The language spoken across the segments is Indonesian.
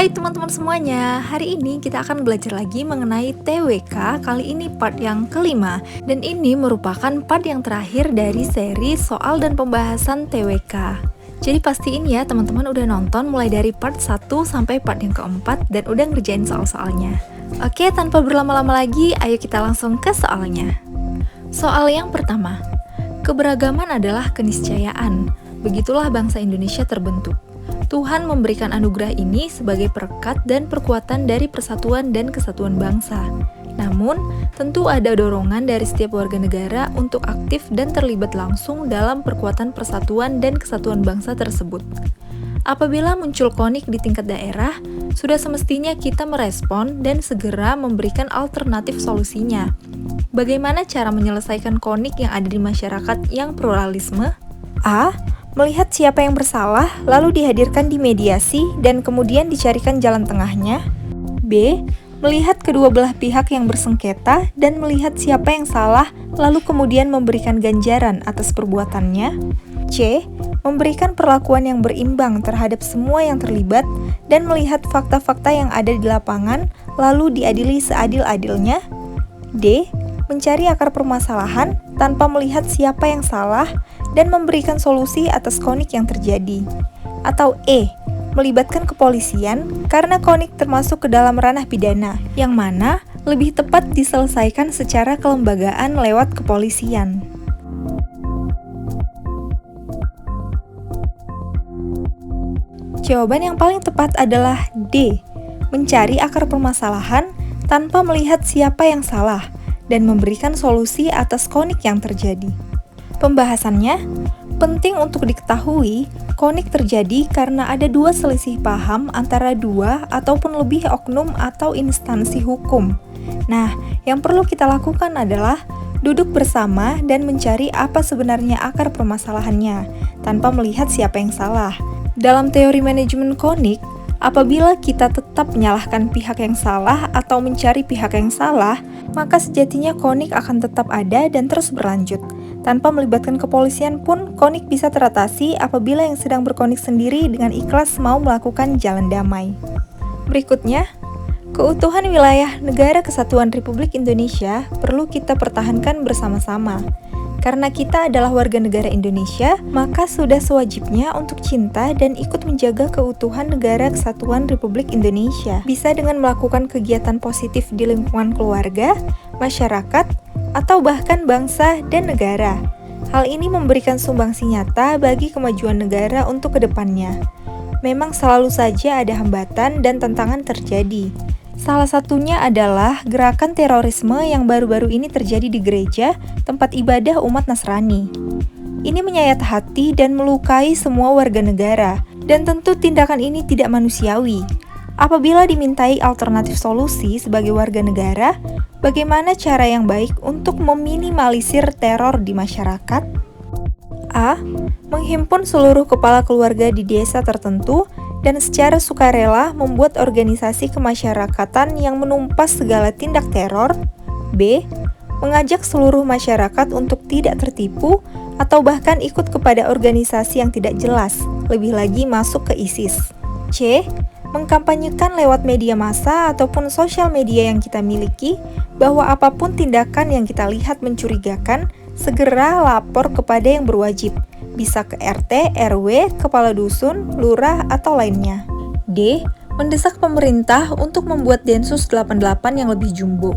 Hai teman-teman semuanya, hari ini kita akan belajar lagi mengenai TWK, kali ini part yang kelima. Dan ini merupakan part yang terakhir dari seri soal dan pembahasan TWK. Jadi pastiin ya teman-teman udah nonton mulai dari part 1 sampai part yang keempat dan udah ngerjain soal-soalnya. Oke, tanpa berlama-lama lagi, ayo kita langsung ke soalnya. Soal yang pertama, keberagaman adalah keniscayaan. Begitulah bangsa Indonesia terbentuk. Tuhan memberikan anugerah ini sebagai perekat dan perkuatan dari persatuan dan kesatuan bangsa. Namun, tentu ada dorongan dari setiap warga negara untuk aktif dan terlibat langsung dalam perkuatan persatuan dan kesatuan bangsa tersebut. Apabila muncul konflik di tingkat daerah, sudah semestinya kita merespon dan segera memberikan alternatif solusinya. Bagaimana cara menyelesaikan konflik yang ada di masyarakat yang pluralisme? A. Melihat siapa yang bersalah, lalu dihadirkan di mediasi dan kemudian dicarikan jalan tengahnya. B. Melihat kedua belah pihak yang bersengketa dan melihat siapa yang salah, lalu kemudian memberikan ganjaran atas perbuatannya. C. Memberikan perlakuan yang berimbang terhadap semua yang terlibat dan melihat fakta-fakta yang ada di lapangan, lalu diadili seadil-adilnya. D. Mencari akar permasalahan tanpa melihat siapa yang salah dan memberikan solusi atas konflik yang terjadi. Atau E. Melibatkan kepolisian karena konflik termasuk ke dalam ranah pidana, yang mana lebih tepat diselesaikan secara kelembagaan lewat kepolisian. Jawaban yang paling tepat adalah D. Mencari akar permasalahan tanpa melihat siapa yang salah dan memberikan solusi atas konflik yang terjadi. Pembahasannya, penting untuk diketahui, konflik terjadi karena ada dua selisih paham antara dua ataupun lebih oknum atau instansi hukum. Nah, yang perlu kita lakukan adalah duduk bersama dan mencari apa sebenarnya akar permasalahannya, tanpa melihat siapa yang salah. Dalam teori manajemen konflik, apabila kita tetap menyalahkan pihak yang salah atau mencari pihak yang salah, maka sejatinya konflik akan tetap ada dan terus berlanjut. Tanpa melibatkan kepolisian pun, konflik bisa teratasi apabila yang sedang berkonflik sendiri dengan ikhlas mau melakukan jalan damai. Berikutnya, keutuhan wilayah Negara Kesatuan Republik Indonesia perlu kita pertahankan bersama-sama. Karena kita adalah warga negara Indonesia, maka sudah sewajibnya untuk cinta dan ikut menjaga keutuhan Negara Kesatuan Republik Indonesia. Bisa dengan melakukan kegiatan positif di lingkungan keluarga, masyarakat, atau bahkan bangsa dan negara. Hal ini memberikan sumbangsi nyata bagi kemajuan negara untuk kedepannya. Memang selalu saja ada hambatan dan tantangan terjadi. Salah satunya adalah gerakan terorisme yang baru-baru ini terjadi di gereja, tempat ibadah umat Nasrani. Ini menyayat hati dan melukai semua warga negara, dan tentu tindakan ini tidak manusiawi. Apabila dimintai alternatif solusi sebagai warga negara, bagaimana cara yang baik untuk meminimalisir teror di masyarakat? A. Menghimpun seluruh kepala keluarga di desa tertentu dan secara sukarela membuat organisasi kemasyarakatan yang menumpas segala tindak teror. B. Mengajak seluruh masyarakat untuk tidak tertipu atau bahkan ikut kepada organisasi yang tidak jelas, lebih lagi masuk ke ISIS. C. Mengkampanyekan lewat media massa ataupun sosial media yang kita miliki bahwa apapun tindakan yang kita lihat mencurigakan, segera lapor kepada yang berwajib. Bisa ke RT, RW, kepala dusun, lurah, atau lainnya. D. Mendesak pemerintah untuk membuat Densus 88 yang lebih jumbo,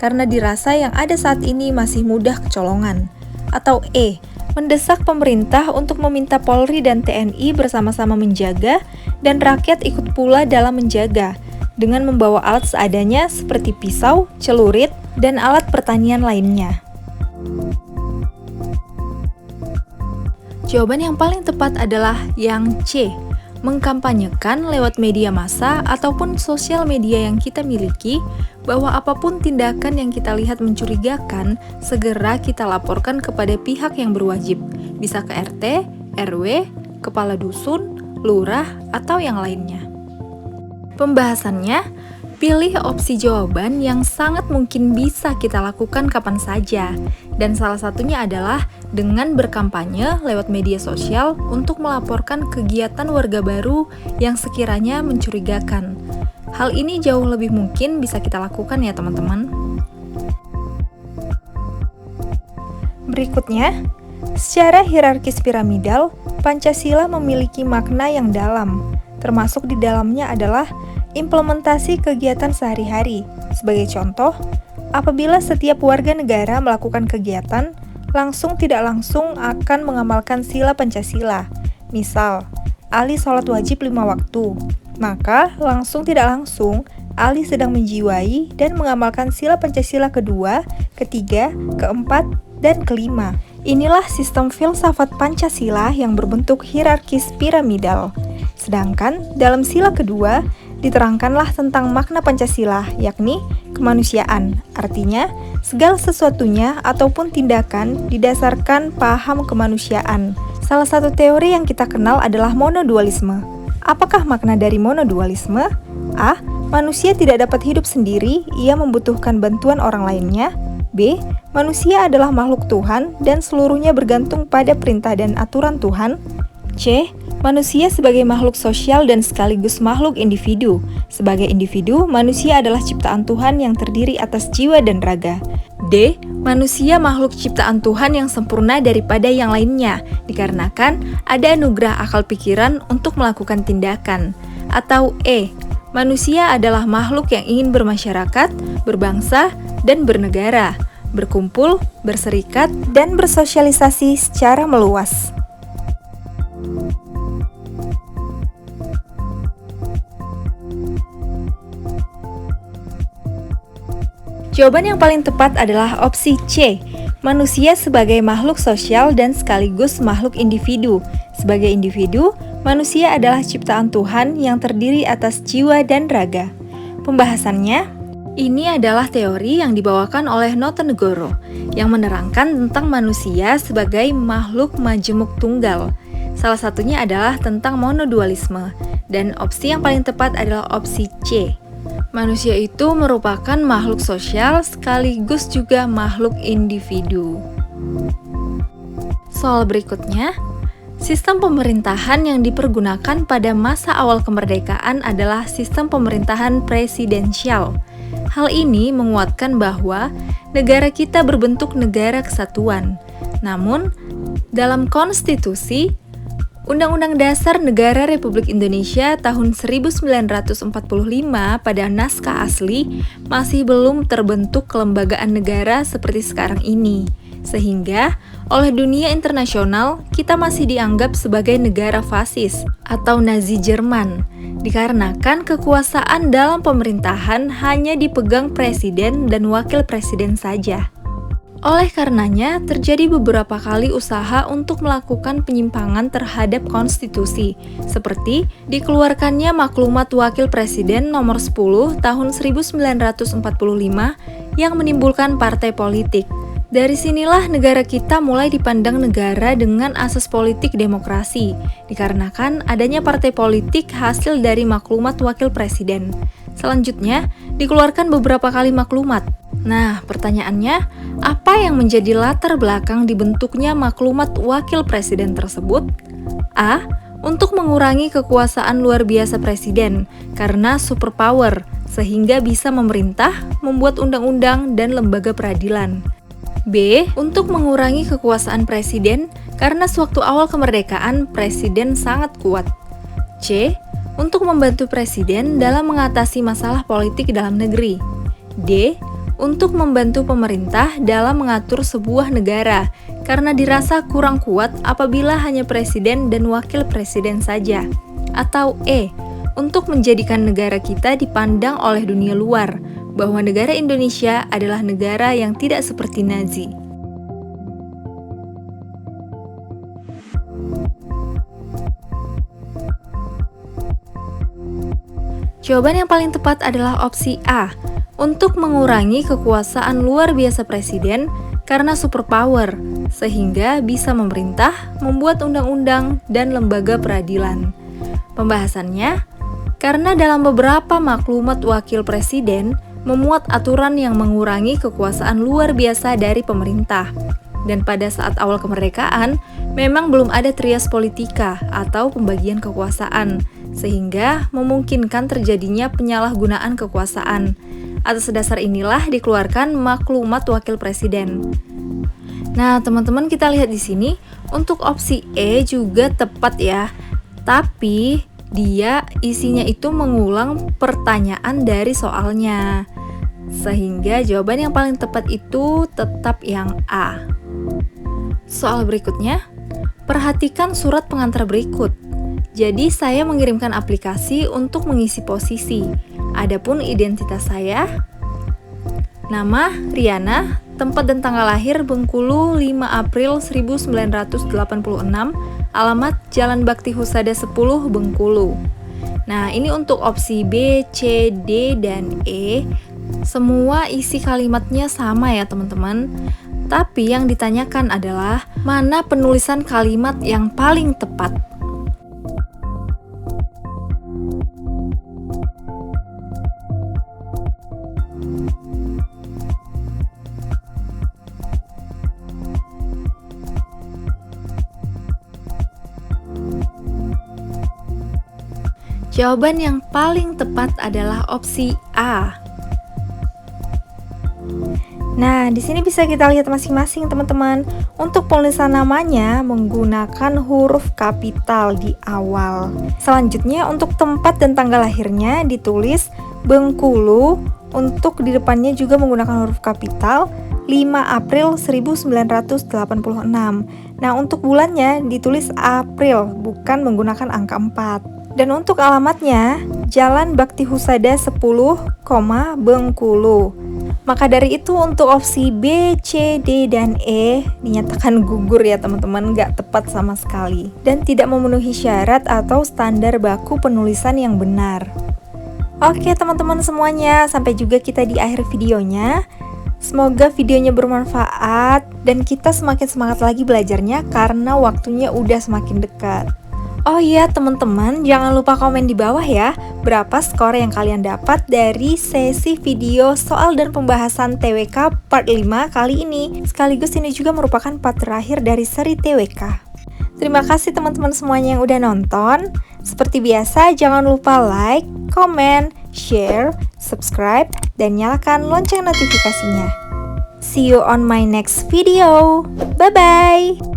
karena dirasa yang ada saat ini masih mudah kecolongan. Atau E. Mendesak pemerintah untuk meminta Polri dan TNI bersama-sama menjaga, dan rakyat ikut pula dalam menjaga, dengan membawa alat seadanya seperti pisau, celurit, dan alat pertanian lainnya. Jawaban yang paling tepat adalah yang C. Mengkampanyekan lewat media massa ataupun sosial media yang kita miliki bahwa apapun tindakan yang kita lihat mencurigakan, segera kita laporkan kepada pihak yang berwajib. Bisa ke RT, RW, kepala dusun, lurah, atau yang lainnya. Pembahasannya, Pilih opsi jawaban yang sangat mungkin bisa kita lakukan kapan saja, dan salah satunya adalah dengan berkampanye lewat media sosial untuk melaporkan kegiatan warga baru yang sekiranya mencurigakan. Hal ini jauh lebih mungkin bisa kita lakukan ya teman-teman. Berikutnya, secara hierarkis piramidal, Pancasila memiliki makna yang dalam, termasuk di dalamnya adalah implementasi kegiatan sehari-hari. Sebagai contoh, apabila setiap warga negara melakukan kegiatan, langsung tidak langsung akan mengamalkan sila Pancasila. Misal, Ali sholat wajib 5 waktu, maka langsung tidak langsung Ali sedang menjiwai dan mengamalkan sila Pancasila kedua, ketiga, keempat, dan kelima. Inilah sistem filsafat Pancasila yang berbentuk hierarkis piramidal. Sedangkan dalam sila kedua, diterangkanlah tentang makna Pancasila, yakni kemanusiaan. Artinya, segala sesuatunya ataupun tindakan didasarkan paham kemanusiaan. Salah satu teori yang kita kenal adalah monodualisme. Apakah makna dari monodualisme? A. Manusia tidak dapat hidup sendiri, ia membutuhkan bantuan orang lainnya. B. Manusia adalah makhluk Tuhan dan seluruhnya bergantung pada perintah dan aturan Tuhan. C. Manusia sebagai makhluk sosial dan sekaligus makhluk individu. Sebagai individu, manusia adalah ciptaan Tuhan yang terdiri atas jiwa dan raga. D. Manusia makhluk ciptaan Tuhan yang sempurna daripada yang lainnya, dikarenakan ada anugerah akal pikiran untuk melakukan tindakan. Atau E. Manusia adalah makhluk yang ingin bermasyarakat, berbangsa, dan bernegara, berkumpul, berserikat, dan bersosialisasi secara meluas. Jawaban yang paling tepat adalah opsi C. Manusia sebagai makhluk sosial dan sekaligus makhluk individu. Sebagai individu, manusia adalah ciptaan Tuhan yang terdiri atas jiwa dan raga. Pembahasannya, ini adalah teori yang dibawakan oleh Notonegoro yang menerangkan tentang manusia sebagai makhluk majemuk tunggal. Salah satunya adalah tentang monodualisme, dan opsi yang paling tepat adalah opsi C. Manusia itu merupakan makhluk sosial sekaligus juga makhluk individu. Soal berikutnya, sistem pemerintahan yang dipergunakan pada masa awal kemerdekaan adalah sistem pemerintahan presidensial. Hal ini menguatkan bahwa negara kita berbentuk negara kesatuan. Namun, dalam konstitusi, Undang-Undang Dasar Negara Republik Indonesia tahun 1945 pada naskah asli masih belum terbentuk kelembagaan negara seperti sekarang ini. Sehingga, oleh dunia internasional, kita masih dianggap sebagai negara fasis atau Nazi Jerman, dikarenakan kekuasaan dalam pemerintahan hanya dipegang presiden dan wakil presiden saja. Oleh karenanya, terjadi beberapa kali usaha untuk melakukan penyimpangan terhadap konstitusi, seperti dikeluarkannya Maklumat Wakil Presiden nomor 10 tahun 1945 yang menimbulkan partai politik. Dari sinilah negara kita mulai dipandang negara dengan asas politik demokrasi, dikarenakan adanya partai politik hasil dari Maklumat Wakil Presiden. Selanjutnya, dikeluarkan beberapa kali maklumat. Nah, pertanyaannya, apa yang menjadi latar belakang dibentuknya Maklumat Wakil Presiden tersebut? A. Untuk mengurangi kekuasaan luar biasa presiden karena superpower, sehingga bisa memerintah, membuat undang-undang, dan lembaga peradilan. B. Untuk mengurangi kekuasaan presiden karena sewaktu awal kemerdekaan presiden sangat kuat. C. Untuk membantu presiden dalam mengatasi masalah politik dalam negeri. D. Untuk membantu pemerintah dalam mengatur sebuah negara karena dirasa kurang kuat apabila hanya presiden dan wakil presiden saja. Atau E. Untuk menjadikan negara kita dipandang oleh dunia luar bahwa negara Indonesia adalah negara yang tidak seperti Nazi. Jawaban yang paling tepat adalah opsi A. Untuk mengurangi kekuasaan luar biasa presiden karena superpower, sehingga bisa memerintah, membuat undang-undang, dan lembaga peradilan. Pembahasannya, Karena dalam beberapa maklumat wakil presiden memuat aturan yang mengurangi kekuasaan luar biasa dari pemerintah. Dan pada saat awal kemerdekaan, memang belum ada trias politika atau pembagian kekuasaan, sehingga memungkinkan terjadinya penyalahgunaan kekuasaan. Atas dasar inilah dikeluarkan maklumat wakil presiden. Nah, teman-teman, kita lihat di sini, untuk opsi E juga tepat ya. Tapi dia isinya itu mengulang pertanyaan dari soalnya. Sehingga jawaban yang paling tepat itu tetap yang A. Soal berikutnya, perhatikan surat pengantar berikut. Jadi saya mengirimkan aplikasi untuk mengisi posisi. Adapun identitas saya, nama Riana, tempat dan tanggal lahir Bengkulu 5 April 1986, alamat Jalan Bakti Husada 10 Bengkulu. Nah, ini untuk opsi B, C, D, dan E. Semua isi kalimatnya sama ya teman-teman. Tapi yang ditanyakan adalah mana penulisan kalimat yang paling tepat. Jawaban yang paling tepat adalah opsi A. Nah, di sini bisa kita lihat masing-masing teman-teman. Untuk penulisan namanya menggunakan huruf kapital di awal. Selanjutnya untuk tempat dan tanggal lahirnya ditulis Bengkulu, untuk di depannya juga menggunakan huruf kapital 5 April 1986. Nah, untuk bulannya ditulis April, bukan menggunakan angka 4. Dan untuk alamatnya, Jalan Bakti Husada 10, Bengkulu. Maka dari itu untuk opsi B, C, D, dan E dinyatakan gugur ya teman-teman, nggak tepat sama sekali. Dan tidak memenuhi syarat atau standar baku penulisan yang benar. Oke teman-teman semuanya, sampai juga kita di akhir videonya. Semoga videonya bermanfaat dan kita semakin semangat lagi belajarnya karena waktunya udah semakin dekat. Oh iya teman-teman, jangan lupa komen di bawah ya, berapa skor yang kalian dapat dari sesi video soal dan pembahasan TWK part 5 kali ini. Sekaligus ini juga merupakan part terakhir dari seri TWK. Terima kasih teman-teman semuanya yang udah nonton. Seperti biasa, jangan lupa like, comment, share, subscribe, dan nyalakan lonceng notifikasinya. See you on my next video. Bye-bye!